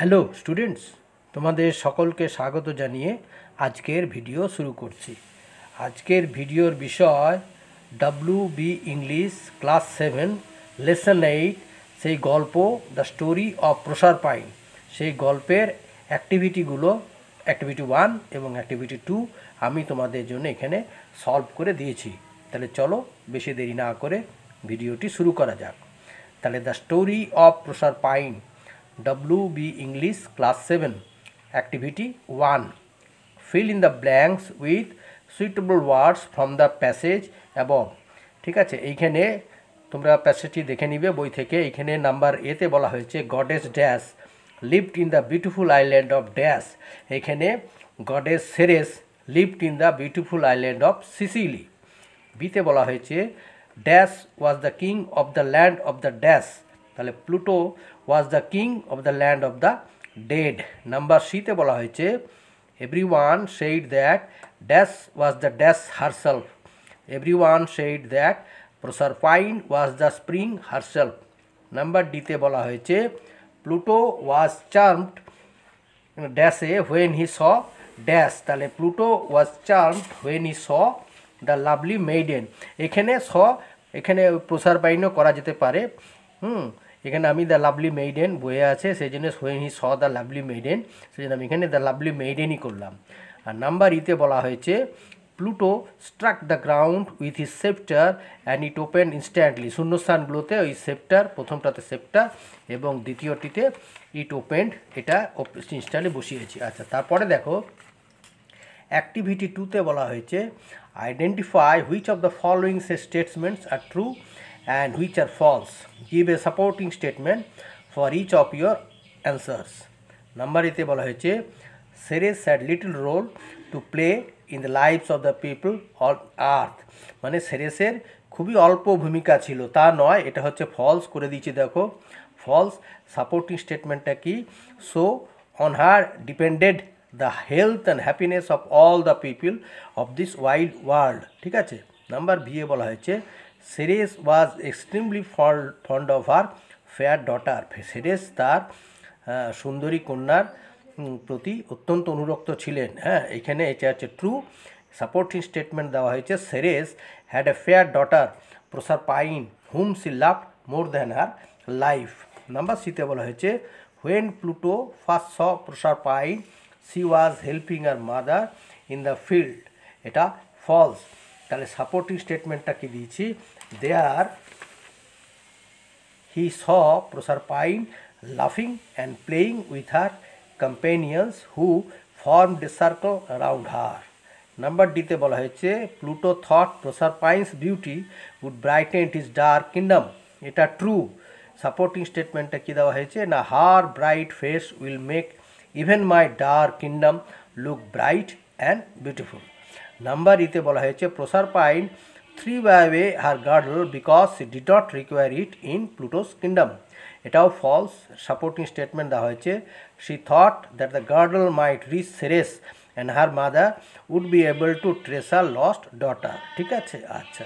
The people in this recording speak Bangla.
হ্যালো স্টুডেন্টস, তোমাদের সকলকে স্বাগত জানিয়ে আজকের ভিডিও শুরু করছি। আজকের ভিডিওর বিষয় WB ইংলিশ ক্লাস 7 লেসন 8, সেই গল্প দ্য স্টোরি অফ প্রসারপাইন। সেই গল্পের অ্যাক্টিভিটিগুলো অ্যাক্টিভিটি 1 এবং অ্যাক্টিভিটি 2 আমি তোমাদের জন্য এখানে সলভ করে দিয়েছি। তাহলে চলো বেশি দেরি না করে ভিডিওটি শুরু করা যাক। তাহলে the story of প্রসারপাইন, WB English Class 7, Activity 1. Fill in the blanks with suitable words from the passage above. ঠিক আছে, এইখানে তোমরা প্যাসেজটি দেখে নিবে বই থেকে। এইখানে নাম্বার এতে বলা হয়েছে goddess dash lived in the beautiful island of dash. এইখানে goddess Ceres lived in the beautiful island of Sicily. বিতে বলা হয়েছে dash was the king of the land of the dash. তাহলে Pluto was the king of the land of the dead. Number সিতে বলা হয়েছে everyone said that dash was the dash herself. Everyone said that Proserpine was the spring herself. Number ডিতে বলা হয়েছে প্লুটো ওয়াজ চার্মড ড্যাশে হোয়েন হি স ড্যাশ। তাহলে Pluto was charmed when he saw the lovely maiden. এখানে প্রসারপাইনও করা যেতে পারে। এখানে আমি দ্য লাভলি মেইডেন বইয়ে আছে, সেই জন্য when he saw the lovely maiden, সেই জন্য আমি এখানে দ্য লাভলি মেইডেনই করলাম। আর নাম্বার ইতে বলা হয়েছে Pluto struck the ground with his sceptre and it open instantly. শূন্যস্থানগুলোতে ওই সেপ্টার, প্রথমটাতে সেপ্টার এবং দ্বিতীয়টিতে ইট ওপেন্ড, এটা ইনস্ট্যান্টলি বসিয়েছি। আচ্ছা, তারপরে দেখো অ্যাক্টিভিটি 2তে বলা হয়েছে identify which of the following statements are true and which are false. Give a supporting statement for each of your answers. Number এতে বলা হয়েছে Ceres had little role to play in the lives of the people on earth. মানে সেরেসের খুবই অল্প ভূমিকা ছিল, তা নয়, এটা হচ্ছে ফলস করে দিয়েছি। দেখো ফলস। সাপোর্টিং স্টেটমেন্টটা কি? So on her depended the health and happiness of all the people of this wild world. ঠিক আছে। নাম্বার বি এ বলা হয়েছে Ceres was extremely fond of her fair daughter. Ceres তার সুন্দরী কন্যার প্রতি অত্যন্ত অনুরক্ত ছিলেন। এখানে এটা হচ্ছে ট্রু। সাপোর্টিং স্টেটমেন্ট দেওয়া হয়েছে Ceres had a fair daughter Proserpine whom she loved more than her life. Number সিতে বলা হয়েছে when Pluto first saw Proserpine she was helping her mother in the field. এটা ফলস। তাহলে সাপোর্টিং স্টেটমেন্টটা কি দিয়েছি? দেয়ার হি স প্রসারপাইন লাফিং and playing with her companions who formed a circle around her. Number ডিতে বলা হয়েছে Pluto thought Proserpine's beauty would brighten his dark kingdom. এটা ট্রু। সাপোর্টিং স্টেটমেন্টটা কী দেওয়া হয়েছে না her bright face will make even my dark kingdom look bright and beautiful. Number ইতে বলা হয়েছে Proserpine threw away her girdle because she did not require it in Pluto's kingdom. এটাও ফলস। সাপোর্টিং স্টেটমেন্ট দেওয়া হয়েছে she thought that the girdle might reach Ceres and her mother would be able to trace her lost daughter. ঠিক আছে। আচ্ছা,